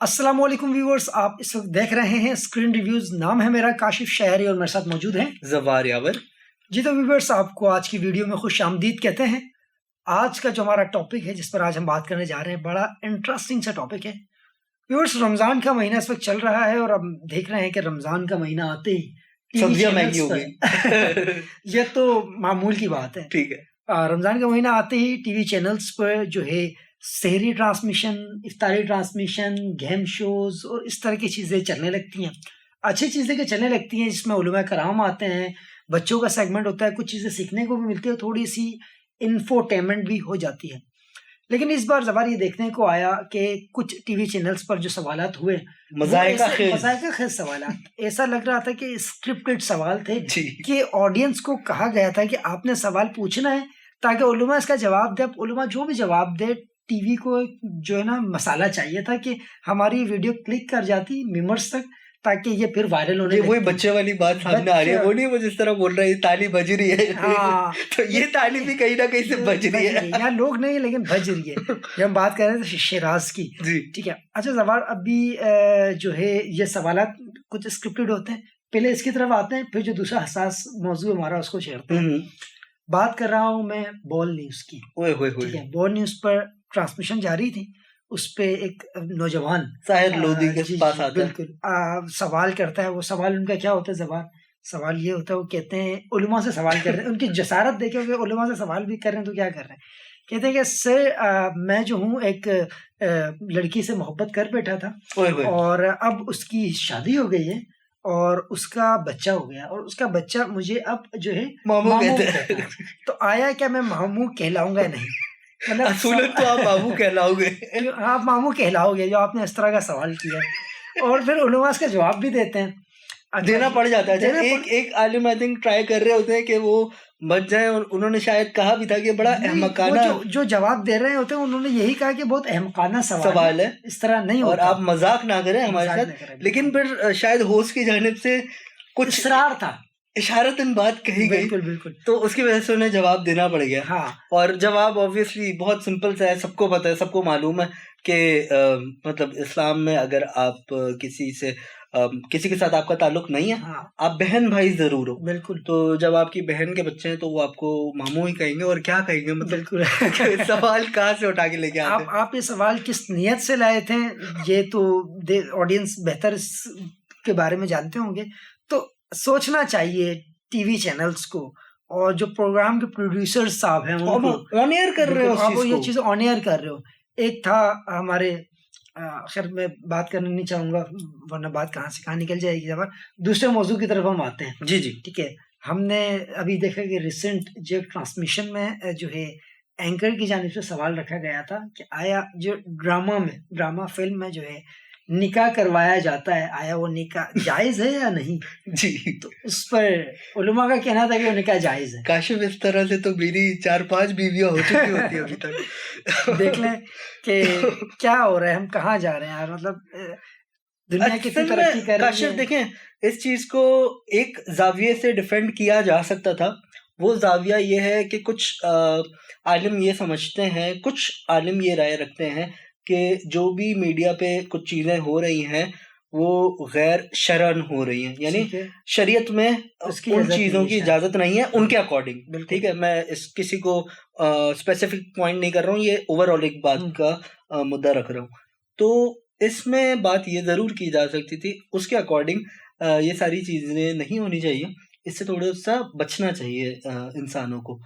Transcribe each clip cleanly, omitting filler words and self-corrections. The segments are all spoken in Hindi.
अस्सलाम वालेकुम व्यूअर्स, आप इस वक्त देख रहे हैं स्क्रीन रिव्यूज। नाम है मेरा काशिफ शहरी और मेरे साथ मौजूद हैं ज़फ़ार यावर। जी। तो व्यूअर्स, आपको आज की वीडियो में खुश आमदीद कहते हैं। आज का जो हमारा टॉपिक है जिस पर आज हम बात करने जा रहे हैं, बड़ा इंटरेस्टिंग सा टॉपिक है व्यूअर्स। रमज़ान का महीना इस वक्त चल रहा है और अब देख रहे हैं कि रमज़ान का महीना आते ही सब्जियां महंगी हो गई। ये तो मामूल की बात है। ठीक है। रमज़ान का महीना आते ही टीवी चैनल्स पर जो है सहरी ट्रांसमिशन, इफ्तारी ट्रांसमिशन, गेम शोज और इस तरह की चीज़ें चलने लगती हैं। अच्छी चीज़ें के चलने लगती हैं जिसमें उलमा कराम आते हैं, बच्चों का सेगमेंट होता है, कुछ चीज़ें सीखने को भी मिलती है, थोड़ी सी इंफोटेनमेंट भी हो जाती है। लेकिन इस बार ज़बार ये देखने को आया कि कुछ टीवी चैनल्स पर जो सवालात हुए, मज़ाइका खेज सवालात, ऐसा लग रहा था कि स्क्रिप्टेड सवाल थे कि ऑडियंस को कहा गया था कि आपने सवाल पूछना है ताकि उलमा इसका जवाब दे। अब उलमा जो भी जवाब दे, टीवी को जो है ना मसाला चाहिए था कि हमारी वीडियो क्लिक कर जाती मेंबर्स तक ताकि ये फिर वायरल होने वही बच्चे वाली बात सामने आ रही है। वो नहीं, वो जिस तरह बोल रहा है ताली बज रही है। हाँ, तो ये ताली भी कहीं ना कहीं से बज रही है। यहाँ लोग नहीं लेकिन बज रही है। ये हम बात कर रहे थे शिराज की जी। ठीक है। अच्छा ज़फ़ार, अभी जो है ये सवालात कुछ स्क्रिप्टेड होते हैं, पहले इसकी तरफ आते हैं, फिर जो दूसरा हसास मौजू हमारा उसको छेड़ते हैं। बात कर रहा हूँ मैं बॉल न्यूज की। ठीक है, बॉल न्यूज पर ट्रांसमिशन जारी थी, उस पे एक नौजवान साहिर लोधी के पास आता है, बिल्कुल सवाल करता है। वो सवाल उनका क्या होता है ज़बान, सवाल ये होता है, वो कहते हैं उलमा से सवाल कर रहे हैं। उनकी जसारत देखे हुए उलमा से सवाल भी कर रहे हैं, तो क्या कर रहे हैं, कहते हैं कि सर मैं जो हूँ एक लड़की से मोहब्बत कर बैठा था और अब उसकी शादी हो गई है और उसका बच्चा हो गया और उसका बच्चा मुझे अब जो है मामू कहता है। तो आया क्या मैं मामू कहलाऊंगा नहीं? मतलब तो आप मामू कहलाओगे। आप मामू कहलाओगे जो आपने इस तरह का सवाल किया। और फिर उलमा इसका जवाब भी देते हैं, देना पड़ जाता है। एक आलिम आई थिंक ट्राई कर रहे होते हैं कि वो बच जाए, और उन्होंने शायद कहा भी था कि बड़ा अहमकाना जो जवाब दे रहे होते हैं, उन्होंने यही कहा कि बहुत अहमकाना सवाल है, इस तरह नहीं और आप मजाक ना करें हमारे साथ। लेकिन फिर शायद होस्ट की जानिब से कुछ इसरार था, इशारतन बात कही गई, बिल्कुल, तो उसकी वजह से उन्हें जवाब देना पड़ गया। हाँ। और जवाब ऑब्वियसली बहुत सिंपल सा है, सबको पता है, सबको मालूम है कि मतलब इस्लाम में अगर आप किसी के साथ आपका ताल्लुक नहीं है, हाँ, आप बहन भाई जरूर हो। बिल्कुल। तो जब आपकी बहन के बच्चे हैं तो वो आपको मामू ही कहेंगे, और क्या कहेंगे, मतलब बिल्कुल। सवाल कहाँ से उठा के लेके आते हैं? आप ये सवाल किस नियत से लाए थे, ये तो ऑडियंस बेहतर के बारे में जानते होंगे। तो सोचना चाहिए टीवी चैनल्स को, और जो प्रोग्राम के प्रोड्यूसर साहब हैं उनको ऑन एयर कर रहे हो, आप ये चीज़ ऑन एयर कर रहे हो। एक था हमारे खैर मैं बात करना नहीं चाहूंगा वरना बात कहाँ से कहाँ निकल जाएगी। जब दूसरे मौजू की तरफ हम आते हैं, जी, ठीक है। हमने अभी देखा कि रिसेंट जो ट्रांसमिशन में जो है एंकर की जानिब से सवाल रखा गया था कि आया जो ड्रामा फिल्म में जो है निकाह करवाया जाता है, आया वो निकाह जायज है या नहीं? जी। तो उस पर उलमा का कहना था कि वो निकाह जायज है। काशिफ, इस तरह से तो मेरी 4-5 बीवियां हो चुकी होती है अभी तक। देख लें कि क्या हो रहा है, हम कहाँ जा रहे हैं यार। मतलब दुनिया कितनी तरक्की कर रही है। काशिफ देखें, इस चीज को एक जाविये से डिफेंड किया जा सकता था। वो जाविया ये है कि कुछ आलिम ये समझते हैं, कुछ आलिम ये राय रखते हैं कि जो भी मीडिया पे कुछ चीजें हो रही हैं वो गैर शरअन हो रही हैं, यानी शरीयत में उन चीजों की इजाजत नहीं है उनके अकॉर्डिंग। ठीक है, मैं किसी को स्पेसिफिक पॉइंट नहीं कर रहा हूँ, ये ओवरऑल एक बात का मुद्दा रख रहा हूँ। तो इसमें बात ये जरूर की जा सकती थी, उसके अकॉर्डिंग ये सारी चीजें नहीं होनी चाहिए, इससे थोड़ा सा बचना चाहिए इंसानों को।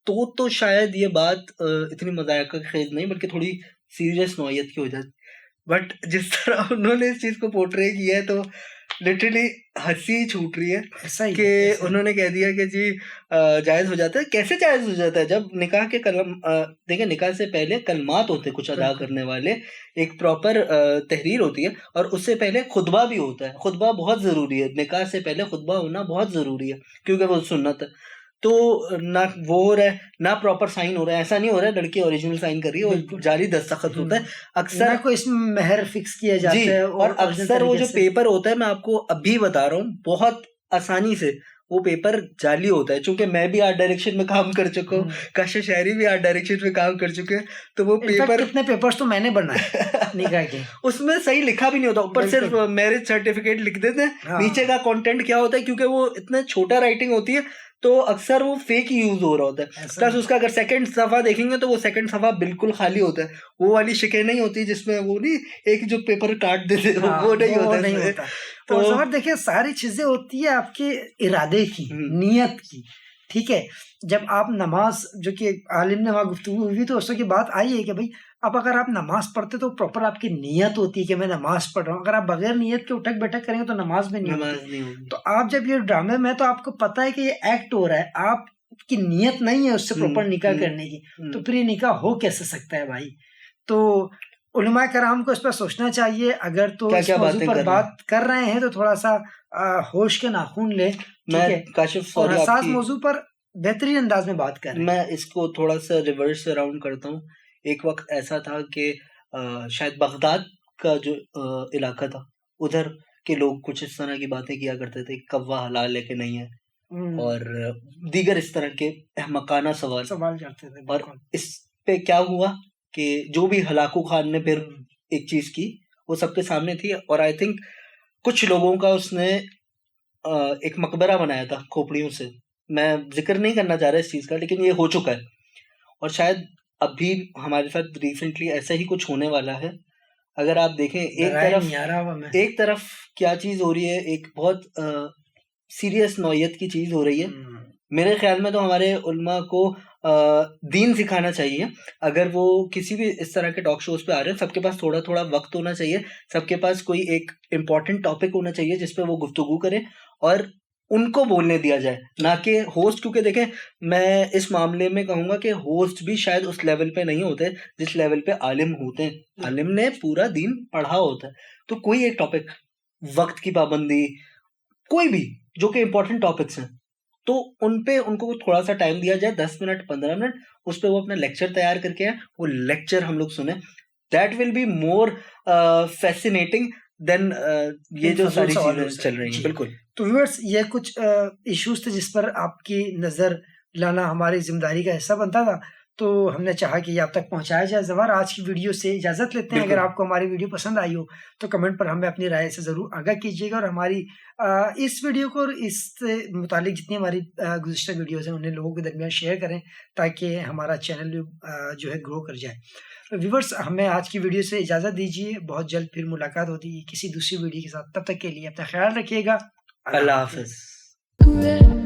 तो शायद ये बात इतनी मजाक खेज नहीं बल्कि थोड़ी सीरियस नौयत की हो जाती। बट जिस तरह उन्होंने इस चीज को पोर्ट्रे किया है तो लिटरली हंसी छूट रही है कि उन्होंने कह दिया कि जी जायज हो जाता है। कैसे जायज हो जाता है? जब निकाह के कलम देखिए, निकाह से पहले कलमात होते कुछ अदा करने वाले, एक प्रॉपर तहरीर होती है, और उससे पहले खुतबा भी होता है। खुतबा बहुत जरूरी है, निकाह से पहले खुतबा होना बहुत जरूरी है, क्योंकि वो सुन्नत है। तो ना वो हो रहा है ना प्रॉपर साइन हो रहा है। ऐसा नहीं हो रहा है लड़की ओरिजिनल साइन कर रही है, वो जाली दस्तखत होता है अक्सर, कोई इसमें मेहर फिक्स किया जाता है। और अक्सर वो जो पेपर होता है, मैं आपको अभी बता रहा हूँ, बहुत आसानी से वो पेपर जाली होता है। चूंकि मैं भी आर्ट डायरेक्शन में काम कर चुका हूँ, काशिफ शायरी भी आर्ट डायरेक्शन में काम कर चुके हैं, तो वो पेपर कितने पेपर्स तो मैंने बनाए निकाह के, उसमें सही लिखा भी नहीं होता, ऊपर सिर्फ मैरिज सर्टिफिकेट लिख देते हैं। हाँ। नीचे का कंटेंट क्या होता है, क्योंकि वो इतना छोटा राइटिंग होती है तो अक्सर वो फेक ही यूज हो रहा होता है। प्लस उसका अगर सेकंड सफा देखेंगे तो वो सेकंड सफा बिल्कुल खाली होता है, वो वाली शिकें नहीं होती जिसमें वो नहीं एक जो पेपर काट देते, हाँ, वो नहीं होता, नहीं होता। तो ज़फर देखिए सारी चीजें होती है आपके इरादे की, नियत की, ठीक है। जब आप नमाज, जो कि आलिम ने वहाँ गुफ्तगू हुई तो उसकी बात आई है कि भाई अब अगर आप नमाज पढ़ते तो प्रॉपर आपकी नियत होती है कि मैं नमाज पढ़ रहा हूँ। अगर आप बगैर नियत के उठक बैठक करेंगे तो नमाज में नहीं होती। तो आप जब ये ड्रामे में, तो आपको पता है कि ये एक्ट हो रहा है, आपकी नियत नहीं है उससे प्रॉपर निकाह करने की, तो फिर ये निकाह हो कैसे सकता है भाई। तो उलमा कराम को इस पर सोचना चाहिए। अगर तो इस मौजू पर बात कर रहे हैं तो थोड़ा सा होश के नाखून ले, ठीक है, और हसास मौजू पर बेहतरीन अंदाज में बात कर रहे हैं। मैं इसको थोड़ा सा रिवर्स अराउंड करता हूँ। एक वक्त ऐसा था कि शायद बगदाद का जो इलाका था, उधर के लोग कुछ इस तरह की बातें किया करते थे, कव्वा हलाल है कि नहीं है, और दीगर इस तरह के अहमकाना सवाल करते थे। और इस पे क्या हुआ कि जो भी हलाकू खान ने फिर एक चीज की, वो सबके सामने थी, और आई थिंक कुछ लोगों का उसने एक मकबरा बनाया था खोपड़ियों से। मैं जिक्र नहीं करना चाह रहा इस चीज का, लेकिन ये हो चुका है, और शायद अभी हमारे साथ रिसेंटली ऐसा ही कुछ होने वाला है। अगर आप देखें, एक तरफ क्या चीज हो रही है, एक बहुत सीरियस नौयत की चीज हो रही है। मेरे ख्याल में तो हमारे उल्मा को दीन सिखाना चाहिए। अगर वो किसी भी इस तरह के टॉक शोज पे आ रहे हैं, सबके पास थोड़ा थोड़ा वक्त होना चाहिए, सबके पास कोई एक इम्पोर्टेंट टॉपिक होना चाहिए जिस पे वो गुफ्तगू करें और उनको बोलने दिया जाए, ना कि होस्ट। क्योंकि देखें, मैं इस मामले में कहूंगा कि होस्ट भी शायद उस लेवल पे नहीं होते जिस लेवल पे आलिम होते हैं। आलिम ने पूरा दीन पढ़ा होता है, तो कोई एक टॉपिक, वक्त की पाबंदी, कोई भी जो कि इम्पोर्टेंट टॉपिक्स हैं, तो उनपे उनको थोड़ा सा टाइम दिया जाए, 10 मिनट 15 मिनट, उस पर वो अपना लेक्चर तैयार करके आए, वो लेक्चर हम लोग सुने। That will be more fascinating than ये जो सारी चीजें चल रही हैं। बिल्कुल। तो व्यूअर्स, ये कुछ इश्यूज थे जिस पर आपकी नजर लाना हमारी जिम्मेदारी का हिस्सा बनता था, तो हमने चाहा कि ये आप तक पहुंचाया जाए। ज़फर, आज की वीडियो से इजाज़त लेते हैं। अगर आपको हमारी वीडियो पसंद आई हो तो कमेंट पर हमें अपनी राय से ज़रूर आगाह कीजिएगा, और हमारी इस वीडियो को और इससे मुतालिक जितनी हमारी गुज़िश्ता वीडियोज़ हैं उन्हें लोगों के दरमियान शेयर करें, ताकि हमारा चैनल जो है ग्रो कर जाए। तो व्यूअर्स, हमें आज की वीडियो से इजाज़त दीजिए। बहुत जल्द फिर मुलाकात होती है किसी दूसरी वीडियो के साथ। तब तक के लिए अपना ख्याल रखिएगा। अल्लाह हाफ़िज़।